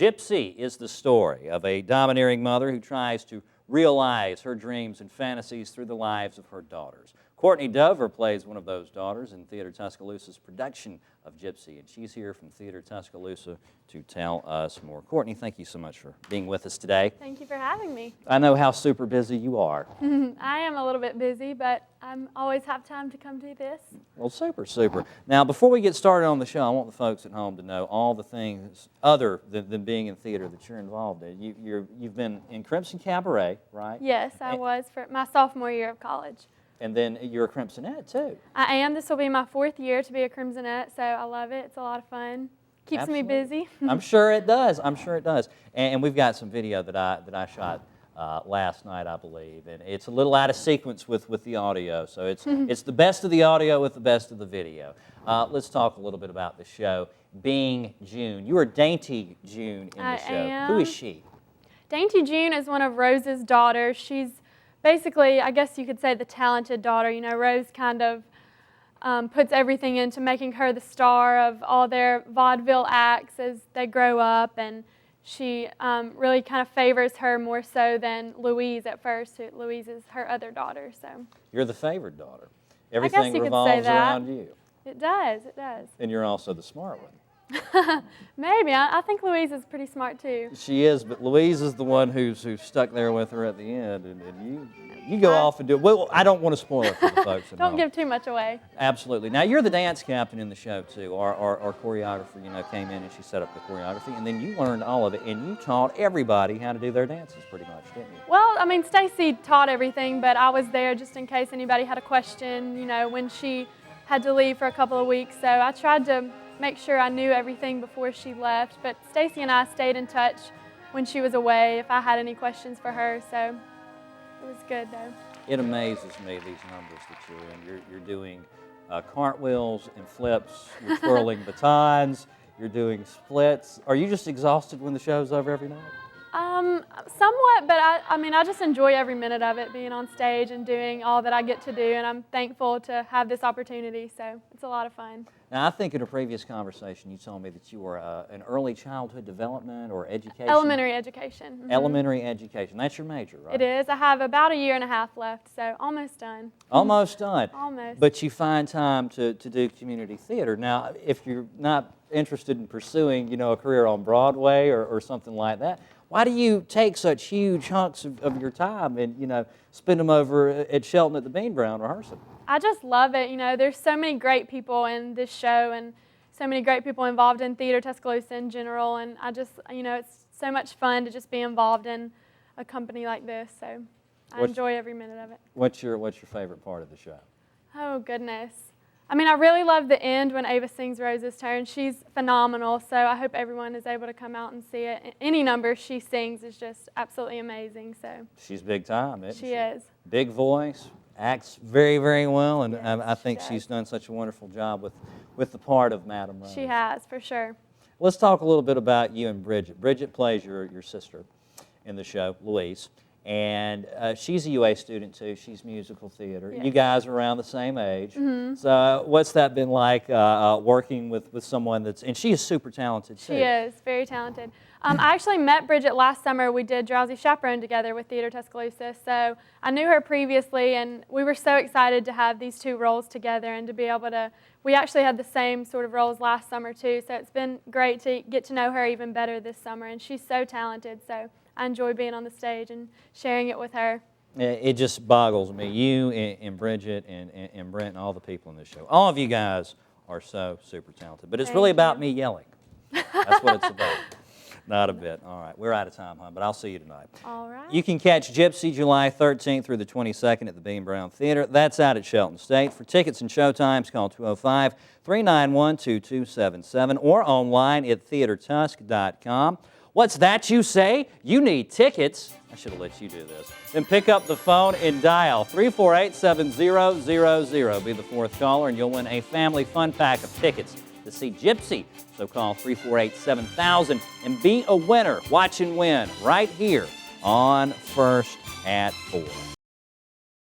Gypsy is the story of a domineering mother who tries to realize her dreams and fantasies through the lives of her daughters. Courtney Dover plays one of those daughters in Theatre Tuscaloosa's production of Gypsy, and she's here from Theatre Tuscaloosa to tell us more. Courtney, thank you so much for being with us today. Thank you for having me. I know how super busy you are. I am a little bit busy, but I always have time to come do this. Well, super, super. Now, before we get started on the show, I want the folks at home to know all the things other than being in theater that you're involved in. You've been in Crimson Cabaret, right? Yes, I was for my sophomore year of college. And then you're a Crimsonette, too. I am. This will be my 4th year to be a Crimsonette, so I love it. It's a lot of fun. Keeps Absolutely. me busy. I'm sure it does. I'm sure it does. And we've got some video that I shot last night, I believe, and it's a little out of sequence with the audio. So it's the best of the audio with the best of the video. Let's talk a little bit about the show. Being June, you are Dainty June in the show. Am. Who is she? Dainty June is one of Rose's daughters. She's basically, I guess you could say, the talented daughter. You know, Rose kind of puts everything into making her the star of all their vaudeville acts as they grow up, and she really kind of favors her more so than Louise at first. Louise is her other daughter. So You're the favored daughter. Everything you revolves could say that. around you. It does, it does. And you're also the smart one. Maybe. I think Louise is pretty smart too. She is, but Louise is the one who's stuck there with her at the end, and you go off and do it. Well, I don't want to spoil it for the folks at home. Don't give too much away. Absolutely. Now, you're the dance captain in the show, too. Our choreographer, came in and she set up the choreography, and then you learned all of it, and you taught everybody how to do their dances pretty much, didn't you? Well, I mean, Stacy taught everything, but I was there just in case anybody had a question, when she had to leave for a couple of weeks. So I tried to make sure I knew everything before she left, but Stacy and I stayed in touch when she was away if I had any questions for her, so it was good though. It amazes me, these numbers that you're in. You're doing cartwheels and flips, you're twirling batons, you're doing splits. Are you just exhausted when the show's over every night? Somewhat, but I just enjoy every minute of it, being on stage and doing all that I get to do, and I'm thankful to have this opportunity, so it's a lot of fun. Now, I think in a previous conversation you told me that you were an early childhood development or education. Elementary education. Mm-hmm. Elementary education. That's your major, right? It is. I have about a year and a half left, so almost done. Almost done. Almost. But you find time to do community theater. Now, if you're not interested in pursuing, a career on Broadway or something like that, why do you take such huge hunks of your time and, spend them over at Shelton at the Bean Brown rehearsing? I just love it. There's so many great people in this show and so many great people involved in Theatre Tuscaloosa in general, and I just, it's so much fun to just be involved in a company like this, so I enjoy every minute of it. What's your favorite part of the show? Oh, goodness. I really love the end when Ava sings Rose's turn. She's phenomenal, so I hope everyone is able to come out and see it. Any number she sings is just absolutely amazing. So she's big time, isn't she? She is. Big voice, acts very, very well, and yes, I think she's done such a wonderful job with the part of Madam Rose. She has, for sure. Let's talk a little bit about you and Bridget. Bridget plays your sister in the show, Louise. And she's a UA student, too. She's musical theater. Yes. You guys are around the same age. Mm-hmm. So what's that been like working with someone that's... And she is super talented, too. She is, very talented. I actually met Bridget last summer. We did Drowsy Chaperone together with Theatre Tuscaloosa. So I knew her previously, and we were so excited to have these two roles together and to be able to... We actually had the same sort of roles last summer, too. So it's been great to get to know her even better this summer. And she's so talented, so... I enjoy being on the stage and sharing it with her. It just boggles me. You and Bridget and Brent and all the people in this show. All of you guys are so super talented. But it's really about me yelling. That's what it's about. Not a bit. All right. We're out of time, hon, but I'll see you tonight. All right. You can catch Gypsy July 13th through the 22nd at the Bean Brown Theater. That's out at Shelton State. For tickets and showtimes, call 205-391-2277 or online at theatretusk.com. What's that you say? You need tickets. I should have let you do this. Then pick up the phone and dial 348-7000. Be the fourth caller and you'll win a family fun pack of tickets to see Gypsy. So call 348-7000 and be a winner. Watch and win right here on First at 4.